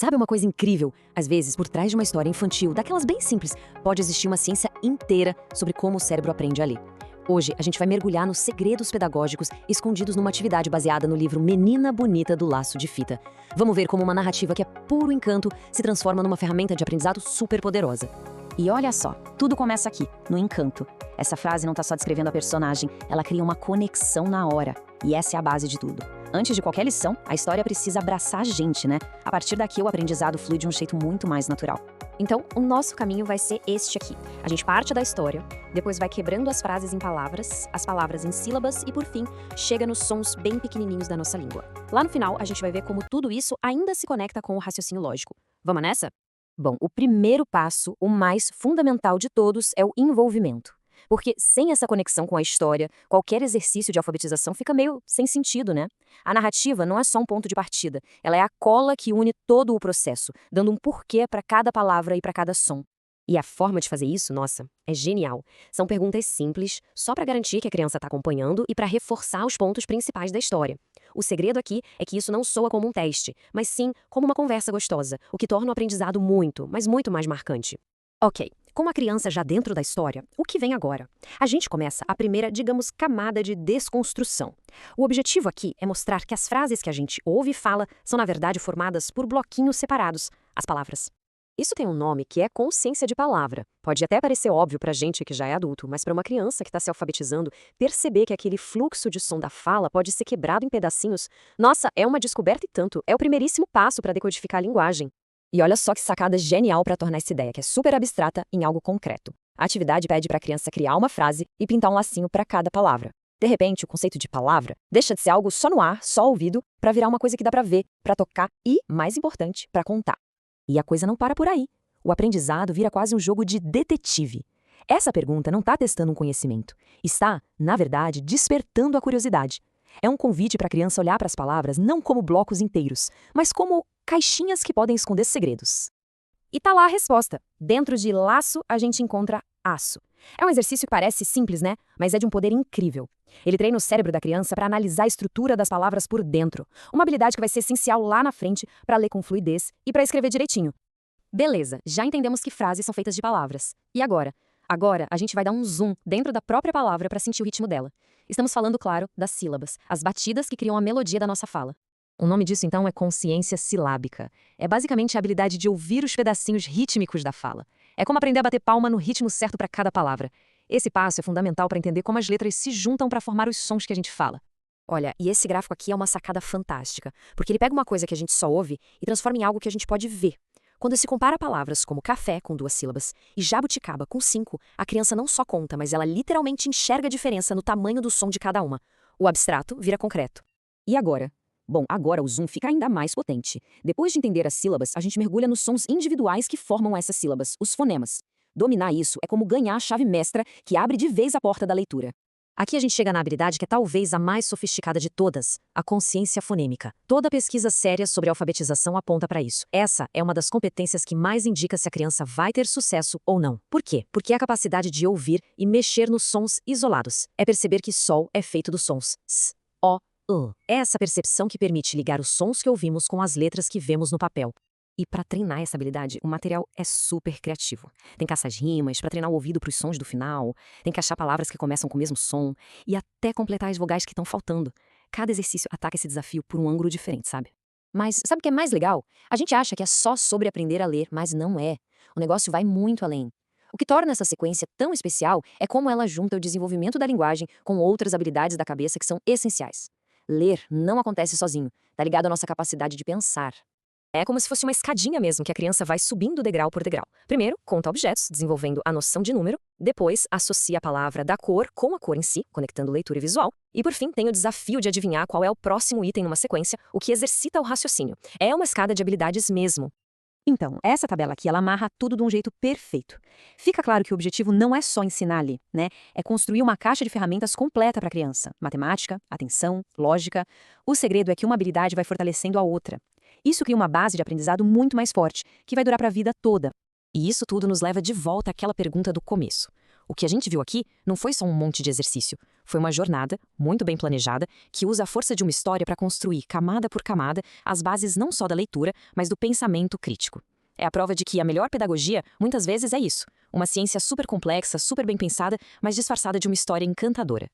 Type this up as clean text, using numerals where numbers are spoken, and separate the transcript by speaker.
Speaker 1: Sabe uma coisa incrível? Às vezes, por trás de uma história infantil, daquelas bem simples, pode existir uma ciência inteira sobre como o cérebro aprende a ler. Hoje, a gente vai mergulhar nos segredos pedagógicos escondidos numa atividade baseada no livro Menina Bonita do Laço de Fita. Vamos ver como uma narrativa que é puro encanto se transforma numa ferramenta de aprendizado super poderosa.
Speaker 2: E olha só, tudo começa aqui, no encanto. Essa frase não está só descrevendo a personagem, ela cria uma conexão na hora. E essa é a base de tudo. Antes de qualquer lição, a história precisa abraçar a gente, né? A partir daqui, o aprendizado flui de um jeito muito mais natural.
Speaker 3: Então, o nosso caminho vai ser este aqui. A gente parte da história, depois vai quebrando as frases em palavras, as palavras em sílabas e, por fim, chega nos sons bem pequenininhos da nossa língua. Lá no final, a gente vai ver como tudo isso ainda se conecta com o raciocínio lógico. Vamos nessa?
Speaker 1: Bom, o primeiro passo, o mais fundamental de todos, é o envolvimento. Porque sem essa conexão com a história, qualquer exercício de alfabetização fica meio sem sentido, né? A narrativa não é só um ponto de partida, ela é a cola que une todo o processo, dando um porquê para cada palavra e para cada som.
Speaker 3: E a forma de fazer isso, nossa, é genial. São perguntas simples, só para garantir que a criança está acompanhando e para reforçar os pontos principais da história. O segredo aqui é que isso não soa como um teste, mas sim como uma conversa gostosa, o que torna o aprendizado muito, mas muito mais marcante. Ok, com a criança já dentro da história, o que vem agora? A gente começa a primeira, digamos, camada de desconstrução. O objetivo aqui é mostrar que as frases que a gente ouve e fala são, na verdade, formadas por bloquinhos separados, as palavras. Isso tem um nome que é consciência de palavra. Pode até parecer óbvio pra gente que já é adulto, mas para uma criança que está se alfabetizando, perceber que aquele fluxo de som da fala pode ser quebrado em pedacinhos, nossa, é uma descoberta e tanto, é o primeiríssimo passo para decodificar a linguagem.
Speaker 1: E olha só que sacada genial para tornar essa ideia, que é super abstrata, em algo concreto. A atividade pede para a criança criar uma frase e pintar um lacinho para cada palavra. De repente, o conceito de palavra deixa de ser algo só no ar, só ouvido, para virar uma coisa que dá para ver, para tocar e, mais importante, para contar. E a coisa não para por aí. O aprendizado vira quase um jogo de detetive. Essa pergunta não está testando um conhecimento. Está, na verdade, despertando a curiosidade. É um convite para a criança olhar para as palavras não como blocos inteiros, mas como caixinhas que podem esconder segredos. E tá lá a resposta. Dentro de laço, a gente encontra aço. É um exercício que parece simples, né? Mas é de um poder incrível. Ele treina o cérebro da criança para analisar a estrutura das palavras por dentro. Uma habilidade que vai ser essencial lá na frente para ler com fluidez e para escrever direitinho. Beleza, já entendemos que frases são feitas de palavras. E agora? Agora, a gente vai dar um zoom dentro da própria palavra para sentir o ritmo dela. Estamos falando, claro, das sílabas, as batidas que criam a melodia da nossa fala. O nome disso, então, é consciência silábica. É basicamente a habilidade de ouvir os pedacinhos rítmicos da fala. É como aprender a bater palma no ritmo certo para cada palavra. Esse passo é fundamental para entender como as letras se juntam para formar os sons que a gente fala. Olha, e esse gráfico aqui é uma sacada fantástica, porque ele pega uma coisa que a gente só ouve e transforma em algo que a gente pode ver. Quando se compara palavras como café, com 2 sílabas, e jabuticaba, com 5, a criança não só conta, mas ela literalmente enxerga a diferença no tamanho do som de cada uma. O abstrato vira concreto. E agora? Bom, agora o zoom fica ainda mais potente. Depois de entender as sílabas, a gente mergulha nos sons individuais que formam essas sílabas, os fonemas. Dominar isso é como ganhar a chave mestra que abre de vez a porta da leitura. Aqui a gente chega na habilidade que é talvez a mais sofisticada de todas, a consciência fonêmica. Toda pesquisa séria sobre alfabetização aponta para isso. Essa é uma das competências que mais indica se a criança vai ter sucesso ou não. Por quê? Porque é a capacidade de ouvir e mexer nos sons isolados. É perceber que sol é feito dos sons s, o, é essa percepção que permite ligar os sons que ouvimos com as letras que vemos no papel. E para treinar essa habilidade, o material é super criativo. Tem caça-rimas para treinar o ouvido para os sons do final, tem que achar palavras que começam com o mesmo som e até completar as vogais que estão faltando. Cada exercício ataca esse desafio por um ângulo diferente, sabe? Mas sabe o que é mais legal? A gente acha que é só sobre aprender a ler, mas não é. O negócio vai muito além. O que torna essa sequência tão especial é como ela junta o desenvolvimento da linguagem com outras habilidades da cabeça que são essenciais. Ler não acontece sozinho, tá ligado à nossa capacidade de pensar. É como se fosse uma escadinha mesmo, que a criança vai subindo degrau por degrau. Primeiro, conta objetos, desenvolvendo a noção de número. Depois, associa a palavra da cor com a cor em si, conectando leitura e visual. E por fim, tem o desafio de adivinhar qual é o próximo item numa sequência, o que exercita o raciocínio. É uma escada de habilidades mesmo. Então, essa tabela aqui, ela amarra tudo de um jeito perfeito. Fica claro que o objetivo não é só ensinar ali, né? É construir uma caixa de ferramentas completa para a criança. Matemática, atenção, lógica. O segredo é que uma habilidade vai fortalecendo a outra. Isso cria uma base de aprendizado muito mais forte, que vai durar para a vida toda. E isso tudo nos leva de volta àquela pergunta do começo.
Speaker 2: O que a gente viu aqui não foi só um monte de exercício. Foi uma jornada, muito bem planejada, que usa a força de uma história para construir, camada por camada, as bases não só da leitura, mas do pensamento crítico. É a prova de que a melhor pedagogia, muitas vezes, é isso. Uma ciência super complexa, super bem pensada, mas disfarçada de uma história encantadora.